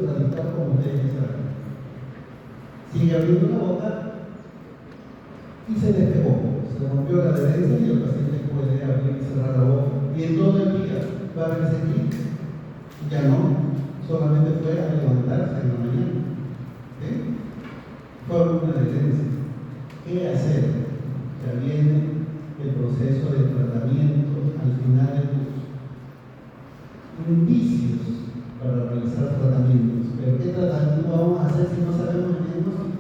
radical como ustedes saben. Sigue abriendo la boca y se despegó, se rompió la adherencia y el paciente puede abrir y cerrar la boca. Y en todo el día va a resentir. Ya no, solamente fue a levantarse en la mañana. Fue una adherencia. ¿Qué hacer? Ya viene el proceso de tratamiento al final del curso. Indicios para realizar tratamientos. Pero ¿qué tratamiento vamos a hacer si no sabemos el diagnóstico?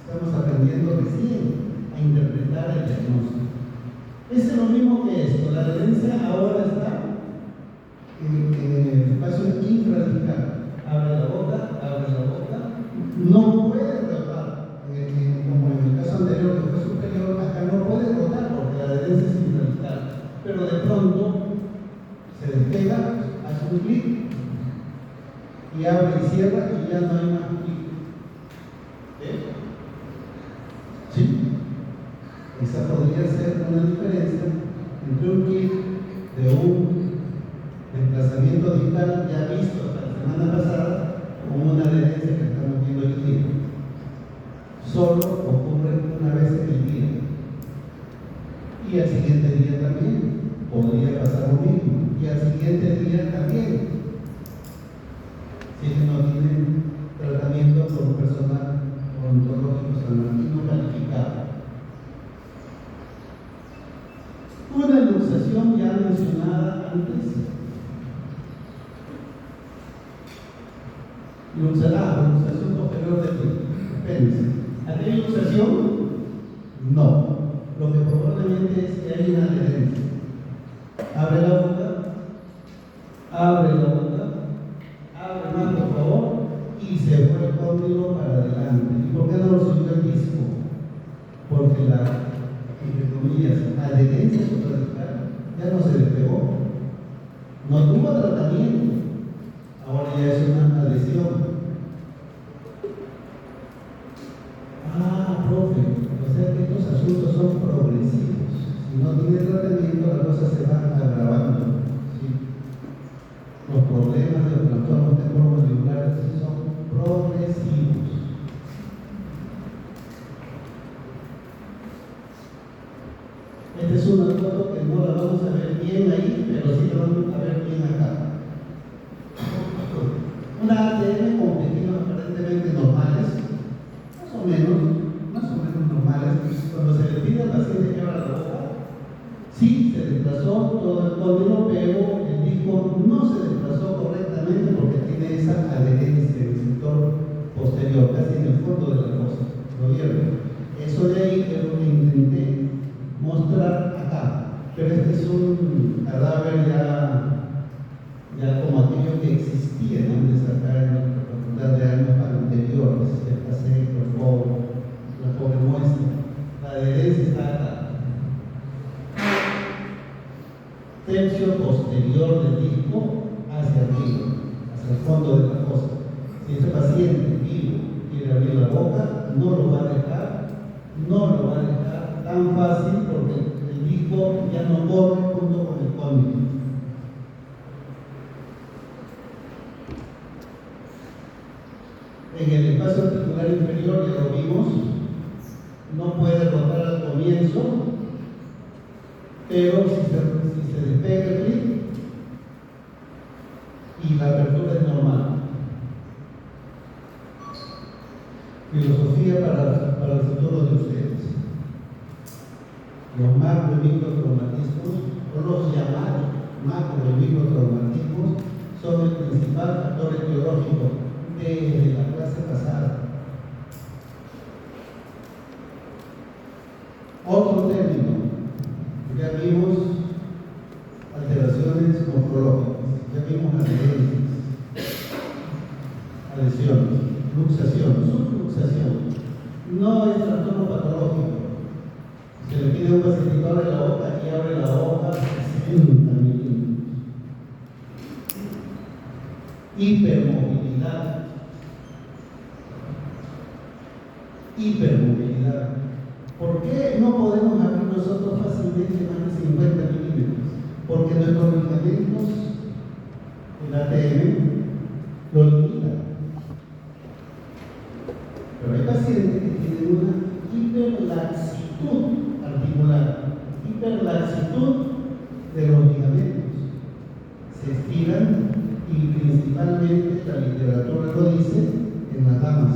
Estamos aprendiendo recién a interpretar el diagnóstico. Es lo mismo que esto. La adherencia ahora está en el espacio infraradical. Abre la boca, no puede rotar. Como en el caso anterior que fue superior, acá no puede rotar porque la adherencia es infraradical. Pero de pronto se despega, hace un clic y abre y cierra y ya no hay más clic. ¿Sí? Esa podría ser una diferencia entre un clic de un desplazamiento digital ya visto hasta la semana pasada con una adherencia que estamos viendo hoy día. Solo ocurre una vez en el día. Y al siguiente día también podría pasar lo mismo. Y al siguiente día también. Si no tienen tratamiento por un personal odontológico sanmarquino calificado. Una luxación ya mencionada antes. Luxación posterior del apéndice. ¿Hay luxación? No. Lo que probablemente es que hay una adherencia. Abre la boca, abre más por favor, y se fue el cóndilo para adelante. ¿Y por qué no lo subió el disco? Porque la, entre comillas, adherencia supraradical ya no se despegó. No tuvo tratamiento. Ahora ya es una adhesión. Profe, o sea que estos asuntos son progresivos. Si no tiene tratamiento, la cosa se va agravando. ¿Sí? Los problemas de los trastornos temporomandibular son progresivos. Esta es una foto que no la vamos a ver bien ahí, pero sí la vamos a ver bien acá. Una ATM con tejidos aparentemente normales, más o menos normales. Cuando se le pide al paciente que abra la boca, sí se desplazó todo el cóndilo, pero el disco no se desplazó correctamente porque tiene esa adherencia en el sector posterior, casi en el fondo de la fosa. ¿Lo vieron? Eso de ahí es lo que intenté mostrar acá. Pero este es un cadáver ya como aquello que existía antes acá en la facultad de años anteriores. Ya pasé por la pobre muestra. La adherencia está acá. Tercio posterior del disco hacia arriba, hacia el fondo de la fosa. Si este paciente vivo quiere abrir la boca, no lo va a dejar tan fácil porque el disco ya no corre junto con el cóndilo. En el espacio articular inferior, ya lo vimos, no puede rotar al comienzo, pero si se despega el clic y la apertura es normal. Filosofía para el futuro de ustedes. Los macro y microtraumatismos, o los llamados macro y microtraumatismos, son el principal factor etiológico de la clase pasada. Otro término, ya vimos alteraciones morfológicas, ya vimos adhesiones, luxación, subluxación. No es trastorno patológico. Se le pide a un paciente que abre la boca y abre la boca 60 milímetros. Hipermovilidad. ¿Por qué no podemos abrir nosotros fácilmente más de 50 milímetros? Porque nuestros medicamentos, el ATM, lo limita. paciente que tiene una hiperlaxitud articular, hiperlaxitud de los ligamentos. Se estiran y principalmente la literatura lo dice en las damas,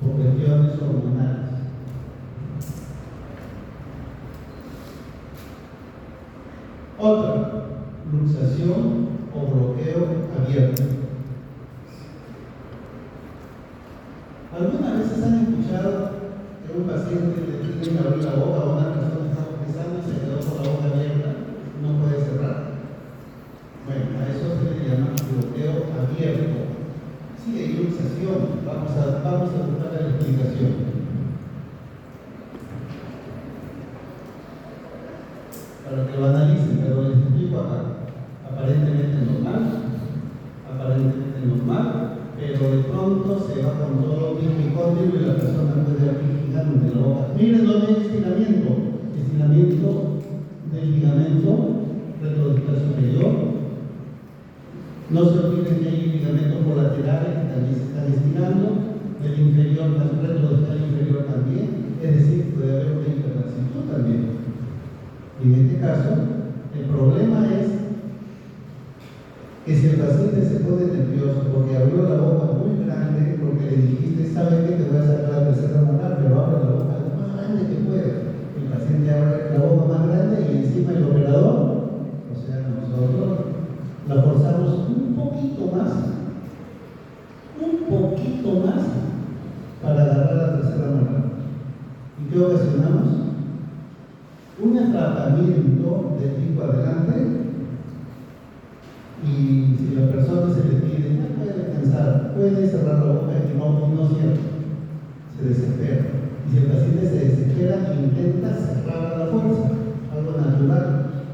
por cuestiones hormonales. Otra, luxación o bloqueo abierto. ¿Algunas veces han escuchado que un paciente le tiene que abrir la boca o una persona está empezando y se quedó con la boca abierta, no puede cerrar? Bueno, a eso se le llama bloqueo abierto. Sí, hay luxación. Vamos a buscar la explicación. Para que lo analicen, pero les explico acá. Aparentemente normal, pero de pronto se va con todo lo micótico y la persona puede abrir gigante la boca. Miren dónde hay estiramiento del ligamento retrodiscal superior. No se olviden que hay ligamentos colaterales que también se están estirando, el inferior, el retrodiscal inferior también, es decir, puede haber una hiperlaxitud también. Y en este caso, el problema es que si el paciente se pone nervioso porque abrió la boca muy grande, porque le dijiste, ¿sabes qué? Te voy a sacar la tercera molar, pero abre la boca lo más grande que puede. El paciente abre la boca más grande y encima el operador, o sea, nosotros la forzamos un poquito más para agarrar la tercera molar. ¿Y qué ocasionamos? Un atrapamiento del disco adelante. Y si la persona se le pide, ya puede descansar, puede cerrar la boca y no cierra, se desespera. Y si el paciente se desespera, intenta cerrar a la fuerza, algo natural.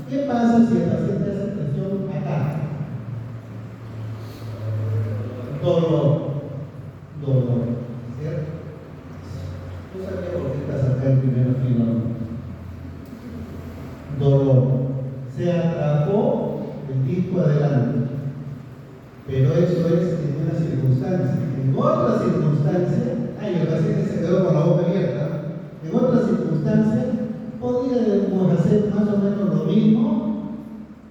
¿Qué pasa si el paciente hace presión acá? Dolor, ¿cierto? No sabía por qué estás acá en primera fila. Dolor. Se atrapó el disco adelante, pero eso es en una circunstancia. En otra circunstancia, el paciente se quedó con la boca abierta. En otra circunstancia, podríamos hacer más o menos lo mismo,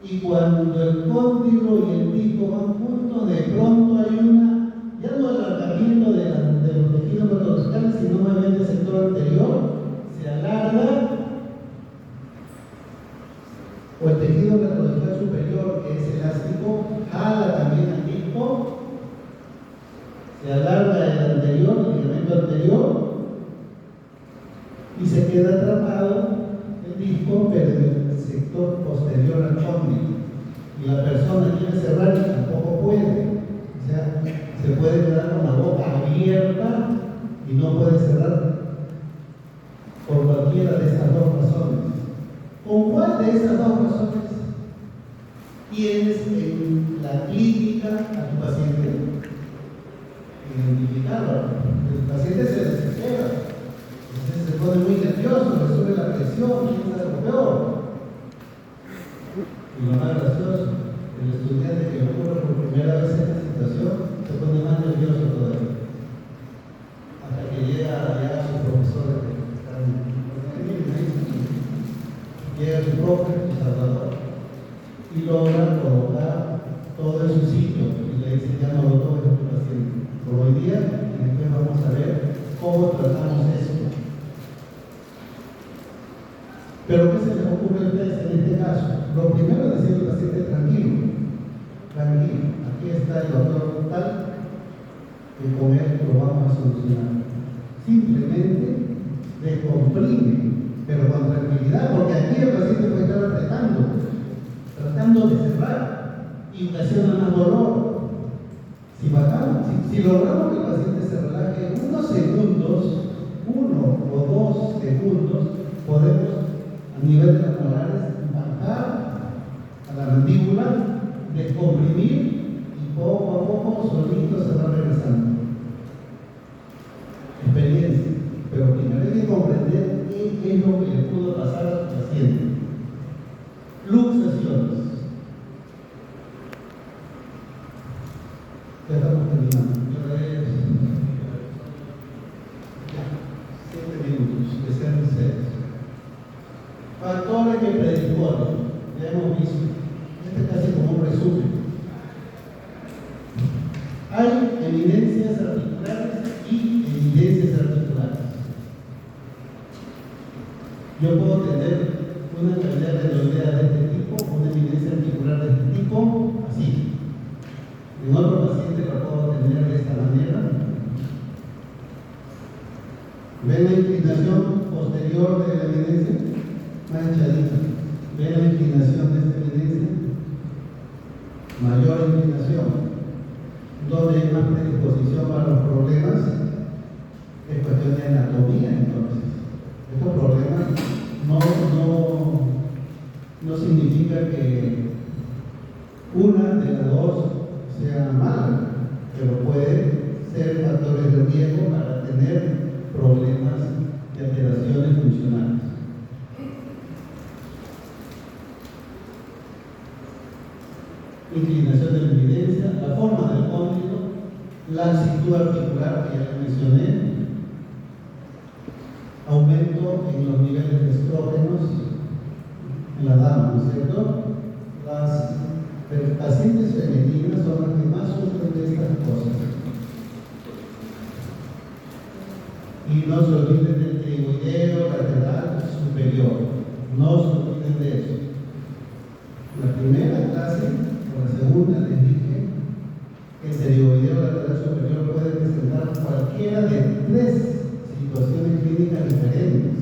y cuando el cóndilo y el disco van juntos, de pronto hay ya no alargamiento de los tejidos retrodiscales, sino nuevamente el sector anterior se alarga, o el tejido retrodiscal superior, que es elástico, jala también al disco, se alarga el ligamento anterior, y se queda atrapado el disco, pero en el sector posterior al cóndilo. Y la persona quiere cerrar y tampoco puede. O sea, se puede quedar con la boca abierta y no puede cerrar por cualquiera de esas dos razones. ¿Con cuál de esas dos razones tienes en la clínica a tu paciente? Identificarlo. El paciente se desespera, se pone muy nervioso, le sube la presión, piensa lo peor. Y lo más gracioso, el estudiante que ocurre por primera vez en esta situación se pone más nervioso todavía, hasta que llega su profesor, llega su profe, su salvador, y logra colocar todo en su sitio y le dice: ya no lo tomes a tu paciente por hoy día, y después vamos a ver cómo tratamos eso. Pero ¿qué se les ocurre a ustedes en este caso? Lo primero es decirle al paciente: tranquilo, aquí está el doctor tal, que con él lo vamos a solucionar. Simplemente descomprime, pero con tranquilidad, porque aquí el paciente puede estar tratando de cerrar y ocasiona más dolor. Si logramos que el paciente se relaje unos segundos, 1 o 2 segundos, podemos a nivel de las molares bajar a la mandíbula, descomprimir, y poco a poco solito se va regresando. Experiencia, pero primero hay que comprender qué es lo que le pudo pasar al paciente. Luxaciones. Ya estamos terminando. Hay eminencias articulares y evidencias articulares. Yo puedo tener una cavidad retroidea de este tipo, una evidencia articular de este tipo, así. En otro paciente lo puedo tener de esta manera. ¿Ven la inclinación posterior de la evidencia? Manchadita. ¿Ven la inclinación de esta evidencia? Mayor inclinación. Donde hay más predisposición para los problemas, es cuestión de anatomía entonces. Estos problemas no significa que una de las dos sea mala, pero puede ser factores de riesgo para tener problemas de alteraciones funcionales. Inclinación de la evidencia, la forma del cóndilo, la laxitud articular que ya mencioné, aumento en los niveles de estrógenos en la dama, ¿no es cierto? Las pacientes femeninas son las que más sufren de estas cosas. Y no se olviden del tiroideo lateral superior, no se olviden de eso. La primera clase, o la segunda, les dije que el tiroideo lateral superior puede presentar cualquiera de tres situaciones clínicas diferentes.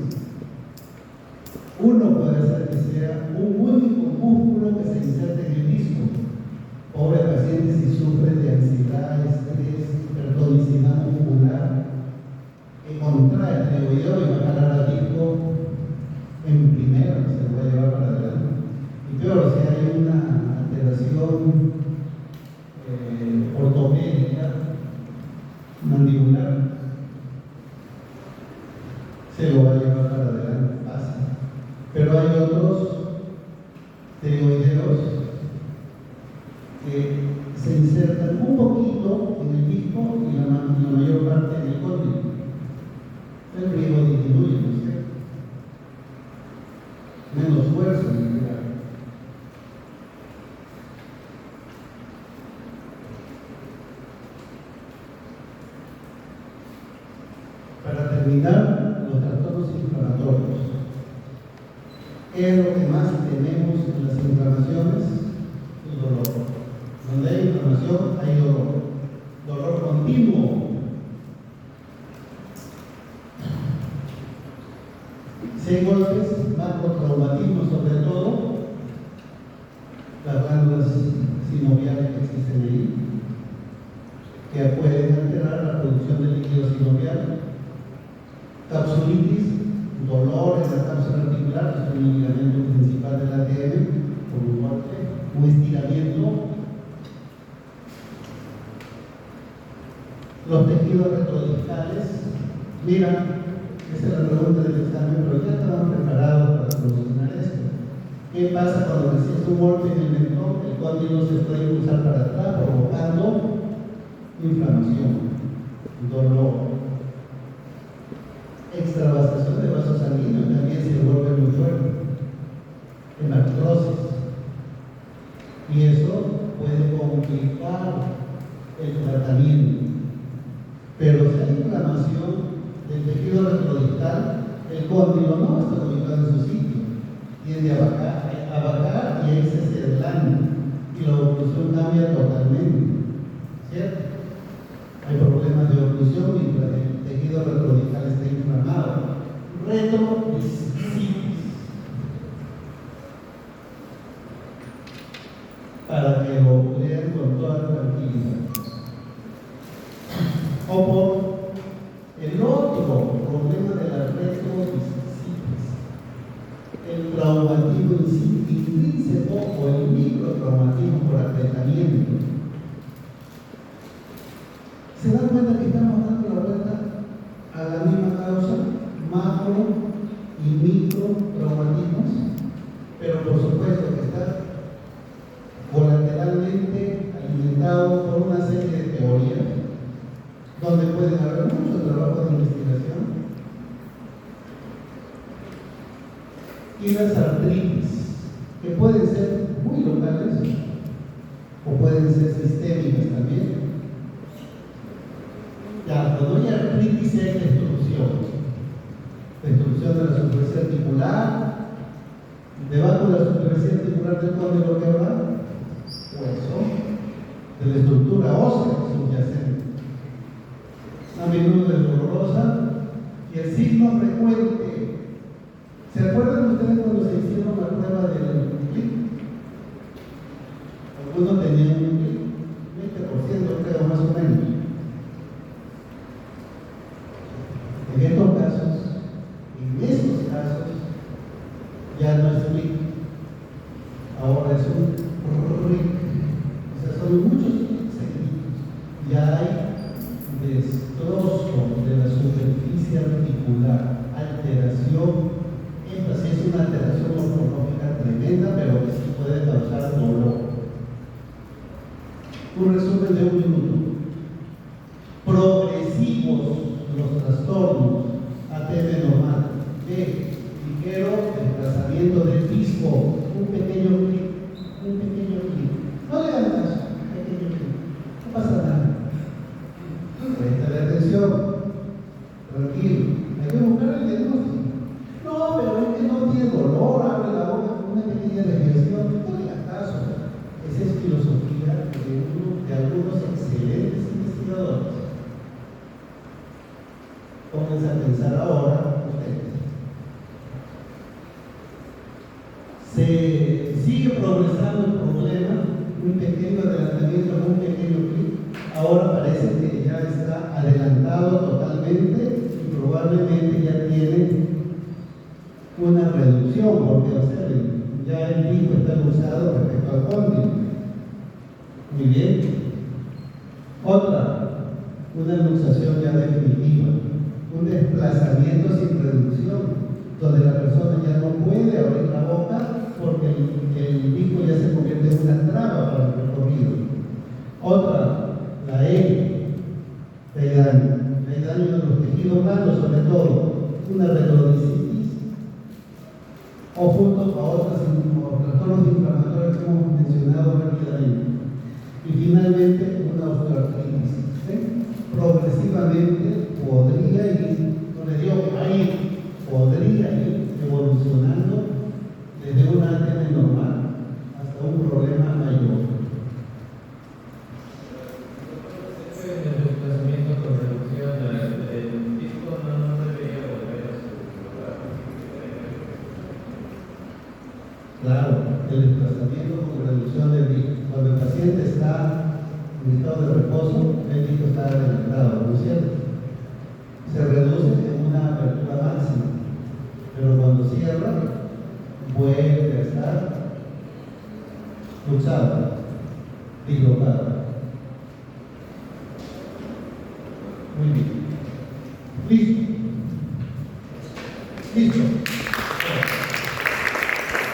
Uno puede ser que sea un único músculo que se inserte en el disco. Pobre paciente si sufre de ansiedad, estrés, hipertonicidad muscular, que contrae el tiroideo y va a jalar al disco en primera, se lo va a llevar para adelante. Y peor, si hay una alteración ortopédica, mandibular, se lo va a llevar para adelante fácil. Pero hay otros tiroideos que se insertan un poquito en el disco y la mayor parte en el cóndilo. El riesgo disminuye, ¿no es cierto? Menos fuerza en general. Para terminar, los trastornos inflamatorios. ¿Qué es lo que más tenemos en las inflamaciones? El dolor. Donde hay inflamación hay dolor. Dolor continuo. Si hay golpes, macrotraumatismo sobre todo, las glándulas sinoviales que existen ahí, que pueden alterar la producción de líquido sinovial. Capsulitis, dolor en la cápsula articular, que es el ligamento principal del ATM, por un golpe, un estiramiento. Los tejidos retrodiscales, mira, esa es la pregunta del examen, pero ya estaban preparados para solucionar esto. ¿Qué pasa cuando recibes un golpe en el mentón? El cóndilo se puede impulsar para atrás, provocando inflamación, dolor, extravasación de vasos sanguíneos, también se vuelve muy fuerte, hematosis, y eso puede complicar el tratamiento. Pero si hay inflamación del tejido retrodiscal, el cóndilo no está ubicado en su sitio, tiende a bajar y ahí se adelanta y la oclusión cambia totalmente, ¿cierto? Hay problemas de oclusión mientras el tejido retrodiscal está inflamado. Retrodiscitis. Para que lo lean con toda tranquilidad. O por el otro problema de la retrodiscitis, el traumatismo intrínseco o el microtraumatismo por apretamiento. ¿Se dan cuenta que estamos dando la vuelta a la misma causa, macro y micro traumatismos? Pero por supuesto que está colateralmente alimentado por una serie de teorías donde pueden haber mucho trabajo de investigación. Y las artritis, que pueden ser muy locales o pueden ser sistémicas también. Ya, cuando hay artritis hay destrucción de la superficie articular. Debajo de la superficie articular del cóndilo que habrá hueso, de la estructura ósea subyacente. A menudo es dolorosa y el signo frecuente. ¿Se acuerdan ustedes cuando se hicieron la prueba del clic? Algunos tenían un clic, 20% creo más o menos. En estos casos, ya no es clic, ahora es un ric. O sea, son muchos seguidos. Ya hay destrozo de la superficie articular, alteración. Esta sí es una alteración morfológica tremenda, pero que sí puede causar dolor. Un resumen de un minuto. Progresivos los trastornos. ATM normal. B. Ligero desplazamiento del disco. Un pequeño clic. No le hagan caso. Pequeño clic. No pasa nada. Presta atención. Tranquilo. Hay que buscar el diagnóstico. No, pero es que no tiene dolor. Abre la boca con una pequeña desviación. No le hagas caso. Esa es filosofía de algunos excelentes investigadores. Pónganse a pensar ahora ustedes. Se sigue progresando el problema, un pequeño adelantamiento, un pequeño clic. Ahora parece que ya está adelantado totalmente y probablemente ya tiene una reducción, porque observen, ya el pico está luxado respecto al cóndilo. Muy bien. Otra, una luxación ya definitiva, un desplazamiento sin reducción, donde la persona ya no puede abrir la boca porque el pico ya se convierte en una traba para el recorrido. Otra, la E, hay daño de los tejidos blandos, sobre todo, una retrodicitis, o junto a otros trastornos inflamatorios que hemos mencionado rápidamente. Y finalmente, una osteoartritis. Progresivamente podría ir, no le digo que va a ir, podría ir evolucionando desde un ATM normal hasta un problema mayor. El desplazamiento con reducción del disco no debería volver a su lugar. Claro, el desplazamiento con reducción del disco. Cuando el paciente está en estado de reposo, el disco está adelantado, ¿no es cierto? Se reduce en una apertura máxima, pero cuando cierra, vuelve a estar luxado, dislocado.